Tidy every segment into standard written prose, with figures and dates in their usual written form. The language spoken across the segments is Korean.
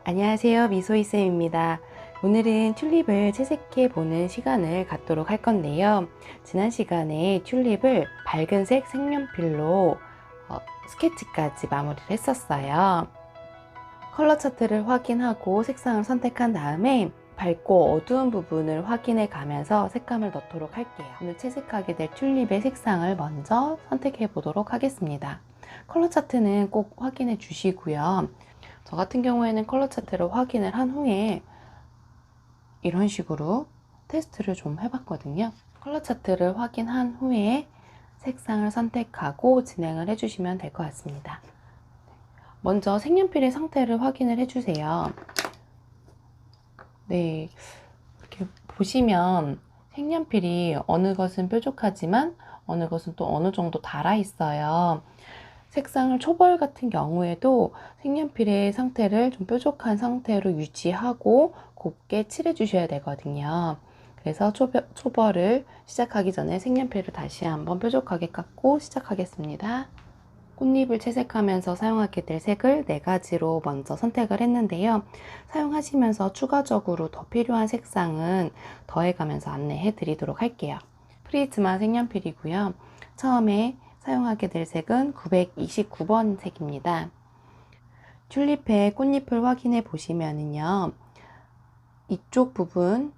안녕하세요, 미소이쌤입니다. 오늘은 튤립을 채색해 보는 시간을 갖도록 할 건데요. 지난 시간에 튤립을 밝은색 색연필로 스케치까지 마무리를 했었어요. 컬러 차트를 확인하고 색상을 선택한 다음에 밝고 어두운 부분을 확인해 가면서 색감을 넣도록 할게요. 오늘 채색하게 될 튤립의 색상을 먼저 선택해 보도록 하겠습니다. 컬러 차트는 꼭 확인해 주시고요. 저 같은 경우에는 컬러 차트를 확인을 한 후에 이런 식으로 테스트를 좀 해봤거든요. 컬러 차트를 확인한 후에 색상을 선택하고 진행을 해주시면 될 것 같습니다. 먼저 색연필의 상태를 확인을 해주세요. 네, 이렇게 보시면 색연필이 어느 것은 뾰족하지만 어느 것은 또 어느 정도 닳아 있어요. 색상을 초벌 같은 경우에도 색연필의 상태를 좀 뾰족한 상태로 유지하고 곱게 칠해 주셔야 되거든요. 그래서 초벌을 시작하기 전에 색연필을 다시 한번 뾰족하게 깎고 시작하겠습니다. 꽃잎을 채색하면서 사용하게 될 색을 4가지로 먼저 선택을 했는데요. 사용하시면서 추가적으로 더 필요한 색상은 더해가면서 안내해 드리도록 할게요. 프리즈마 색연필이고요. 처음에 사용하게 될 색은 929번 색입니다. 튤립의 꽃잎을 확인해 보시면은요, 이쪽 부분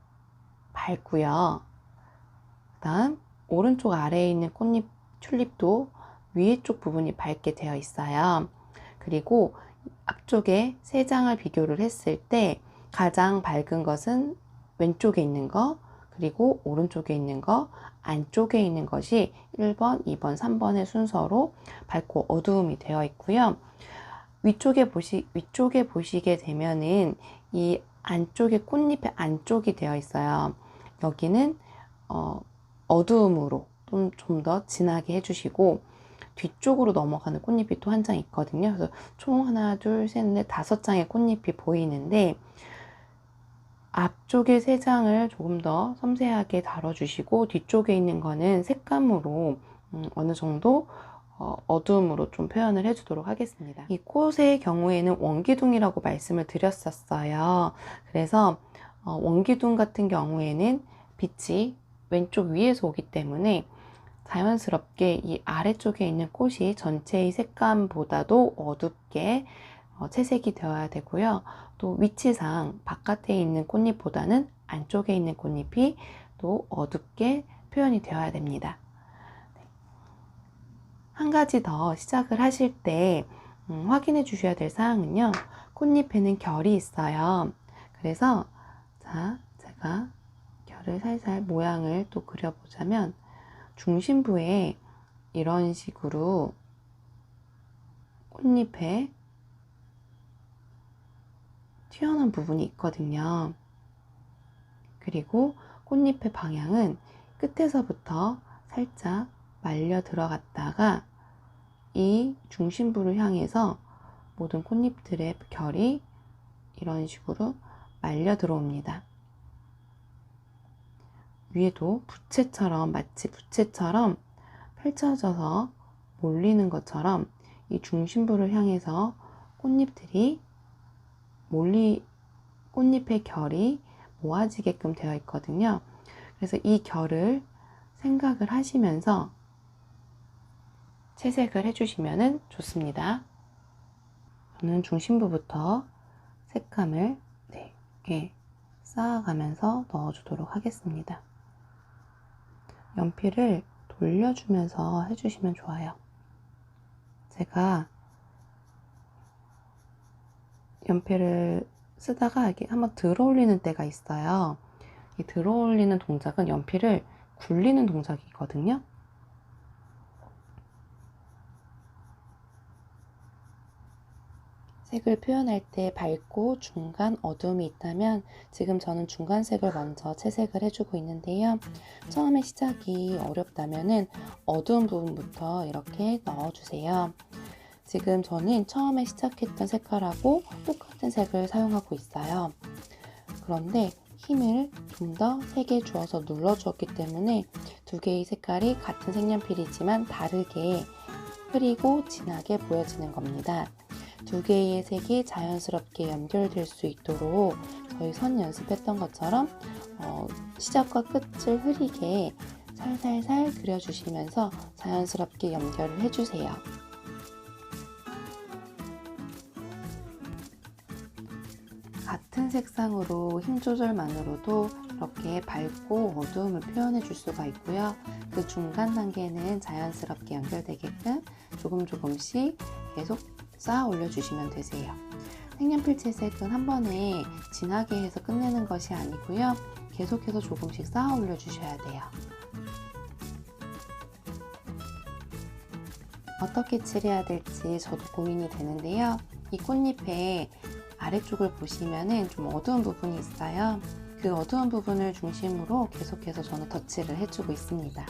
밝고요. 그 다음 오른쪽 아래에 있는 꽃잎 튤립도 위에 쪽 부분이 밝게 되어 있어요. 그리고 앞쪽에 3장을 비교를 했을 때 가장 밝은 것은 왼쪽에 있는 거, 그리고 오른쪽에 있는 거, 안쪽에 있는 것이 1번, 2번, 3번의 순서로 밝고 어두움이 되어 있고요. 위쪽에 보시게 되면은 이 안쪽에 꽃잎의 안쪽이 되어 있어요. 여기는 어두움으로 좀 더 진하게 해주시고, 뒤쪽으로 넘어가는 꽃잎이 또 한 장 있거든요. 그래서 총 하나, 둘, 셋, 넷, 5장의 꽃잎이 보이는데, 앞쪽에 3장을 조금 더 섬세하게 다뤄주시고, 뒤쪽에 있는 거는 색감으로 어느 정도 어두움으로 좀 표현을 해주도록 하겠습니다. 이 꽃의 경우에는 원기둥이라고 말씀을 드렸었어요. 그래서 원기둥 같은 경우에는 빛이 왼쪽 위에서 오기 때문에 자연스럽게 이 아래쪽에 있는 꽃이 전체의 색감보다도 어둡게 채색이 되어야 되고요. 또 위치상 바깥에 있는 꽃잎보다는 안쪽에 있는 꽃잎이 또 어둡게 표현이 되어야 됩니다. 한 가지 더 시작을 하실 때 확인해 주셔야 될 사항은요, 꽃잎에는 결이 있어요. 그래서 제가 결을 살살 모양을 또 그려보자면, 중심부에 이런 식으로 꽃잎에 튀어나온 부분이 있거든요. 그리고 꽃잎의 방향은 끝에서부터 살짝 말려 들어갔다가 이 중심부를 향해서 모든 꽃잎들의 결이 이런 식으로 말려 들어옵니다. 위에도 마치 부채처럼 펼쳐져서 몰리는 것처럼 이 중심부를 향해서 꽃잎의 결이 모아지게끔 되어 있거든요. 그래서 이 결을 생각을 하시면서 채색을 해주시면 좋습니다. 저는 중심부부터 색감을 이렇게 쌓아가면서 넣어주도록 하겠습니다. 연필을 돌려주면서 해주시면 좋아요. 제가 연필을 쓰다가 이렇게 한번 들어 올리는 때가 있어요. 이 들어 올리는 동작은 연필을 굴리는 동작이거든요. 색을 표현할 때 밝고 중간 어두움이 있다면 지금 저는 중간색을 먼저 채색을 해주고 있는데요. 처음에 시작이 어렵다면 어두운 부분부터 이렇게 넣어주세요. 지금 저는 처음에 시작했던 색깔하고 똑같은 색을 사용하고 있어요. 그런데 힘을 좀 더 세게 주어서 눌러주었기 때문에 2개의 색깔이 같은 색연필이지만 다르게 흐리고 진하게 보여지는 겁니다. 두 개의 색이 자연스럽게 연결될 수 있도록 저희 선 연습했던 것처럼 시작과 끝을 흐리게 살살살 그려주시면서 자연스럽게 연결을 해주세요. 같은 색상으로 힘 조절만으로도 이렇게 밝고 어두움을 표현해 줄 수가 있고요. 그 중간 단계는 자연스럽게 연결되게끔 조금씩 계속 쌓아 올려 주시면 되세요. 색연필 채색은 한 번에 진하게 해서 끝내는 것이 아니고요. 계속해서 조금씩 쌓아 올려 주셔야 돼요. 어떻게 칠해야 될지 저도 고민이 되는데요. 이 꽃잎의 아래쪽을 보시면은 좀 어두운 부분이 있어요. 그 어두운 부분을 중심으로 계속해서 저는 덧칠을 해주고 있습니다.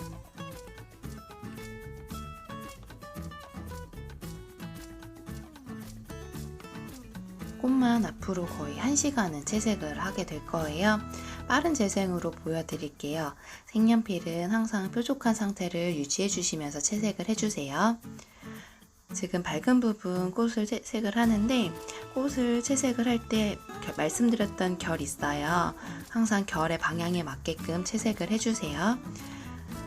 꽃만 앞으로 거의 1시간은 채색을 하게 될 거예요. 빠른 재생으로 보여드릴게요. 색연필은 항상 뾰족한 상태를 유지해 주시면서 채색을 해주세요. 지금 밝은 부분 꽃을 채색을 하는데, 꽃을 채색을 할 때 말씀드렸던 결 있어요. 항상 결의 방향에 맞게끔 채색을 해주세요.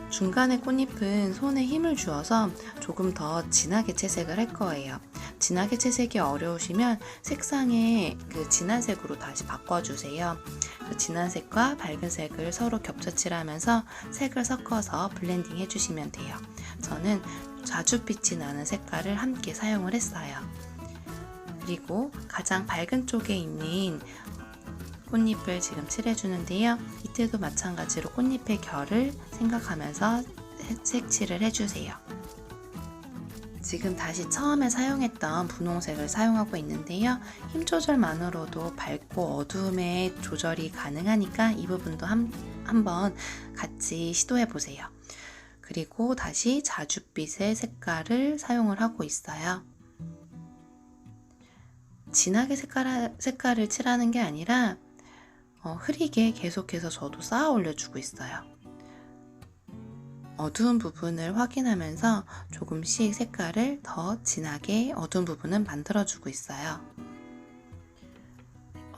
중간에 꽃잎은 손에 힘을 주어서 조금 더 진하게 채색을 할 거예요. 진하게 채색이 어려우시면 색상의 그 진한 색으로 다시 바꿔주세요. 그 진한 색과 밝은 색을 서로 겹쳐칠하면서 색을 섞어서 블렌딩 해주시면 돼요. 저는 자줏빛이 나는 색깔을 함께 사용을 했어요. 그리고 가장 밝은 쪽에 있는 꽃잎을 지금 칠해주는데요. 이때도 마찬가지로 꽃잎의 결을 생각하면서 색칠을 해주세요. 지금 다시 처음에 사용했던 분홍색을 사용하고 있는데요. 힘 조절만으로도 밝고 어두움의 조절이 가능하니까 이 부분도 한번 같이 시도해 보세요. 그리고 다시 자줏빛의 색깔을 사용을 하고 있어요. 진하게 색깔을 칠하는 게 아니라 흐리게 계속해서 저도 쌓아 올려주고 있어요. 어두운 부분을 확인하면서 조금씩 색깔을 더 진하게 어두운 부분은 만들어주고 있어요.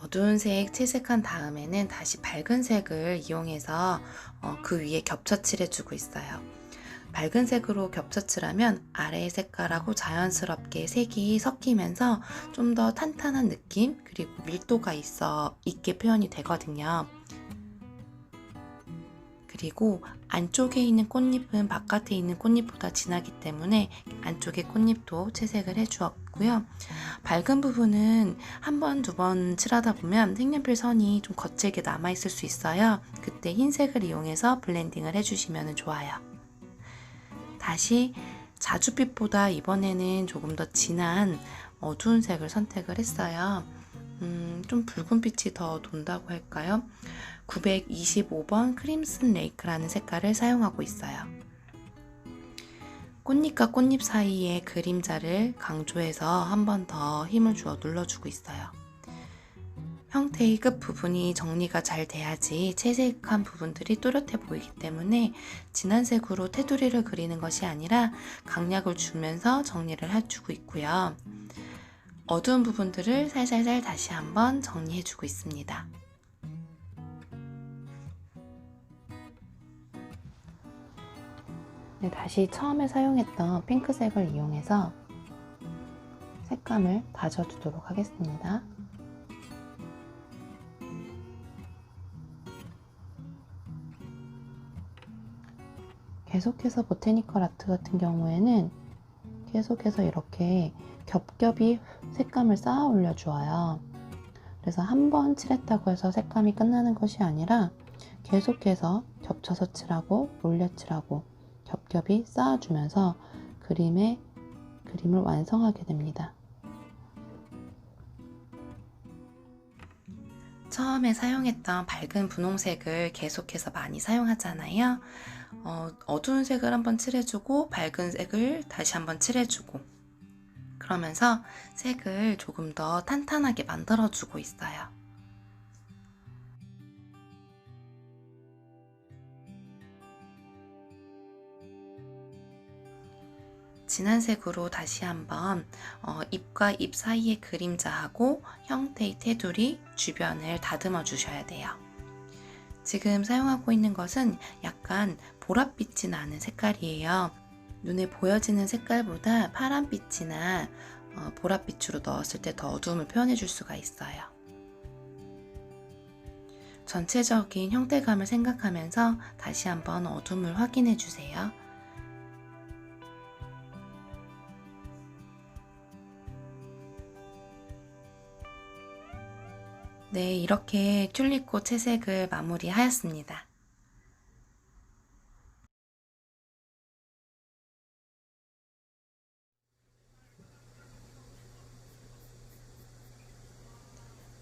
어두운 색 채색한 다음에는 다시 밝은 색을 이용해서 그 위에 겹쳐칠해주고 있어요. 밝은 색으로 겹쳐칠하면 아래의 색깔하고 자연스럽게 색이 섞이면서 좀 더 탄탄한 느낌, 그리고 밀도가 있게 표현이 되거든요. 그리고 안쪽에 있는 꽃잎은 바깥에 있는 꽃잎보다 진하기 때문에 안쪽의 꽃잎도 채색을 해주었고요. 밝은 부분은 한 번, 두 번 칠하다 보면 색연필 선이 좀 거칠게 남아있을 수 있어요. 그때 흰색을 이용해서 블렌딩을 해주시면 좋아요. 다시 자줏빛보다 이번에는 조금 더 진한 어두운 색을 선택을 했어요. 좀 붉은빛이 더 돈다고 할까요? 925번 크림슨 레이크라는 색깔을 사용하고 있어요. 꽃잎과 꽃잎 사이의 그림자를 강조해서 한 번 더 힘을 주어 눌러주고 있어요. 형태의 끝부분이 정리가 잘 돼야지 채색한 부분들이 또렷해 보이기 때문에 진한 색으로 테두리를 그리는 것이 아니라 강약을 주면서 정리를 해주고 있고요. 어두운 부분들을 살살살 다시 한번 정리해주고 있습니다. 네, 다시 처음에 사용했던 핑크색을 이용해서 색감을 다져주도록 하겠습니다. 계속해서 보테니컬 아트 같은 경우에는 계속해서 이렇게 겹겹이 색감을 쌓아 올려주어요. 그래서 한 번 칠했다고 해서 색감이 끝나는 것이 아니라 계속해서 겹쳐서 칠하고 올려 칠하고 겹겹이 쌓아주면서 그림을 완성하게 됩니다. 처음에 사용했던 밝은 분홍색을 계속해서 많이 사용하잖아요. 어두운 색을 한번 칠해주고 밝은 색을 다시 한번 칠해주고 그러면서 색을 조금 더 탄탄하게 만들어주고 있어요. 진한 색으로 다시 한번 잎과 잎 사이의 그림자하고 형태의 테두리 주변을 다듬어 주셔야 돼요. 지금 사용하고 있는 것은 약간 보랏빛이 나는 색깔이에요. 눈에 보여지는 색깔보다 파란빛이나 보랏빛으로 넣었을 때 더 어두움을 표현해 줄 수가 있어요. 전체적인 형태감을 생각하면서 다시 한번 어둠을 확인해 주세요. 네, 이렇게 튤립꽃 채색을 마무리하였습니다.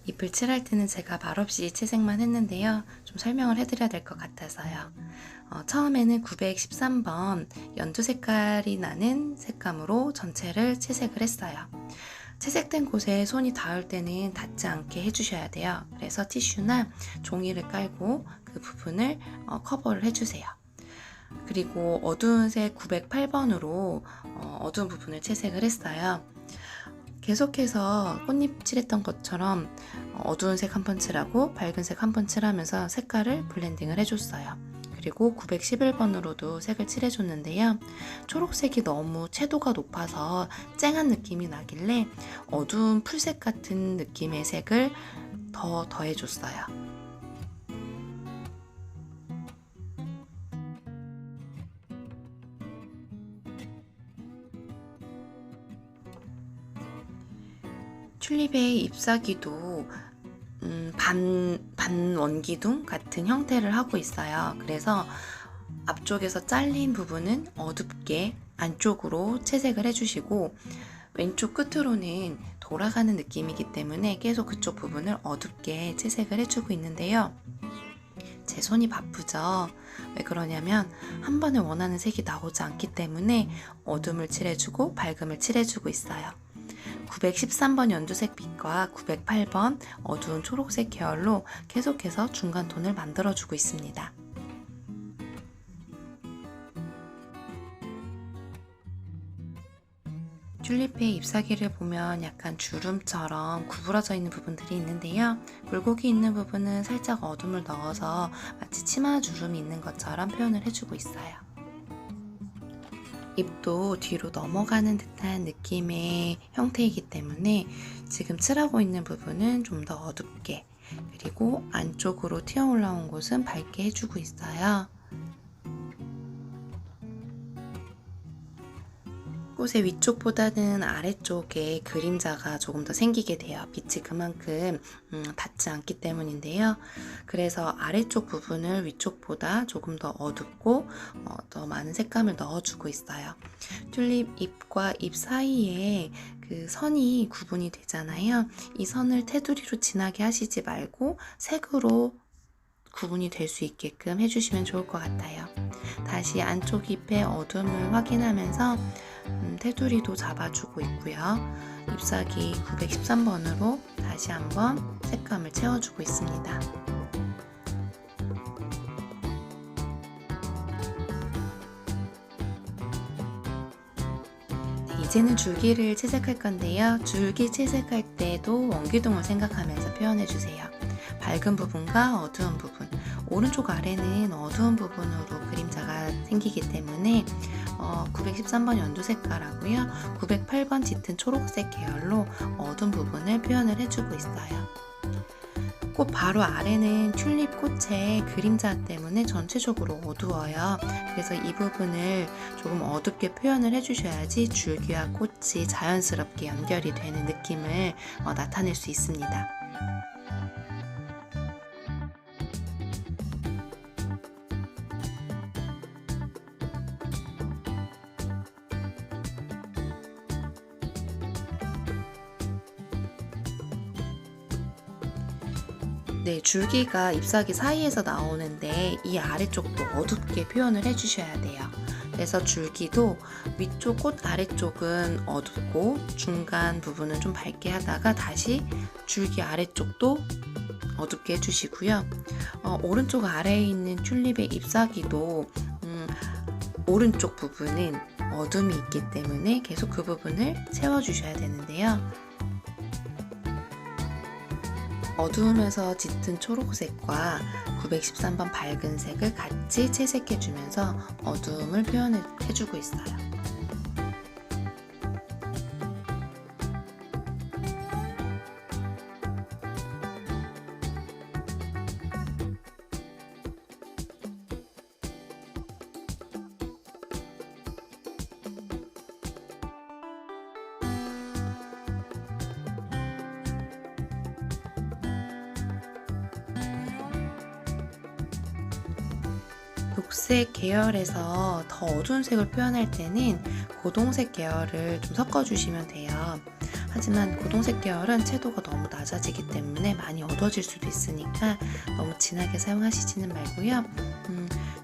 잎을 칠할 때는 제가 말없이 채색만 했는데요. 좀 설명을 해드려야 될 것 같아서요. 처음에는 913번 연두 색깔이 나는 색감으로 전체를 채색을 했어요. 채색된 곳에 손이 닿을 때는 닿지 않게 해주셔야 돼요. 그래서 티슈나 종이를 깔고 그 부분을 커버를 해주세요. 그리고 어두운 색 908번으로 어두운 부분을 채색을 했어요. 계속해서 꽃잎 칠했던 것처럼 어두운 색 한 번 칠하고 밝은 색 한 번 칠하면서 색깔을 블렌딩을 해줬어요. 그리고 911번으로도 색을 칠해줬는데요. 초록색이 너무 채도가 높아서 쨍한 느낌이 나길래 어두운 풀색 같은 느낌의 색을 더 더해줬어요. 튤립의 잎사귀도 반원기둥 같은 형태를 하고 있어요. 그래서 앞쪽에서 잘린 부분은 어둡게 안쪽으로 채색을 해주시고 왼쪽 끝으로는 돌아가는 느낌이기 때문에 계속 그쪽 부분을 어둡게 채색을 해주고 있는데요. 제 손이 바쁘죠. 왜 그러냐면 한 번에 원하는 색이 나오지 않기 때문에 어둠을 칠해주고 밝음을 칠해주고 있어요. 913번 연두색 빛과 908번 어두운 초록색 계열로 계속해서 중간 톤을 만들어주고 있습니다. 튤립의 잎사귀를 보면 약간 주름처럼 구부러져 있는 부분들이 있는데요. 굴곡이 있는 부분은 살짝 어둠을 넣어서 마치 치마 주름이 있는 것처럼 표현을 해주고 있어요. 잎도 뒤로 넘어가는 듯한 느낌의 형태이기 때문에 지금 칠하고 있는 부분은 좀 더 어둡게, 그리고 안쪽으로 튀어 올라온 곳은 밝게 해주고 있어요. 꽃의 위쪽보다는 아래쪽에 그림자가 조금 더 생기게 돼요. 빛이 그만큼 닿지 않기 때문인데요. 그래서 아래쪽 부분을 위쪽보다 조금 더 어둡고 더 많은 색감을 넣어주고 있어요. 튤립 잎과 잎 사이에 그 선이 구분이 되잖아요. 이 선을 테두리로 진하게 하시지 말고 색으로 구분이 될 수 있게끔 해주시면 좋을 것 같아요. 다시 안쪽 잎의 어둠을 확인하면서 테두리도 잡아주고 있고요. 잎사귀 913번으로 다시 한번 색감을 채워주고 있습니다. 이제는 줄기를 채색할 건데요. 줄기 채색할 때도 원기둥을 생각하면서 표현해주세요. 밝은 부분과 어두운 부분, 오른쪽 아래는 어두운 부분으로 그림자가 생기기 때문에 913번 연두 색깔하고요. 908번 짙은 초록색 계열로 어두운 부분을 표현을 해주고 있어요. 꽃 바로 아래는 튤립 꽃의 그림자 때문에 전체적으로 어두워요. 그래서 이 부분을 조금 어둡게 표현을 해주셔야지 줄기와 꽃이 자연스럽게 연결이 되는 느낌을 나타낼 수 있습니다. 네, 줄기가 잎사귀 사이에서 나오는데 이 아래쪽도 어둡게 표현을 해주셔야 돼요. 그래서 줄기도 위쪽 꽃 아래쪽은 어둡고 중간 부분은 좀 밝게 하다가 다시 줄기 아래쪽도 어둡게 해주시고요. 오른쪽 아래에 있는 튤립의 잎사귀도 오른쪽 부분은 어둠이 있기 때문에 계속 그 부분을 채워주셔야 되는데요. 어두우면서 짙은 초록색과 913번 밝은 색을 같이 채색해주면서 어두움을 표현해주고 있어요. 녹색 계열에서 더 어두운 색을 표현할 때는 고동색 계열을 좀 섞어주시면 돼요. 하지만 고동색 계열은 채도가 너무 낮아지기 때문에 많이 어두워질 수도 있으니까 너무 진하게 사용하시지는 말고요.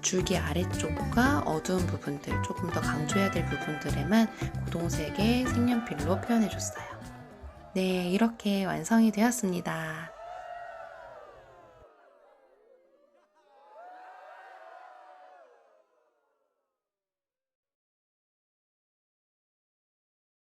줄기 아래쪽과 어두운 부분들, 조금 더 강조해야 될 부분들에만 고동색의 색연필로 표현해줬어요. 네, 이렇게 완성이 되었습니다.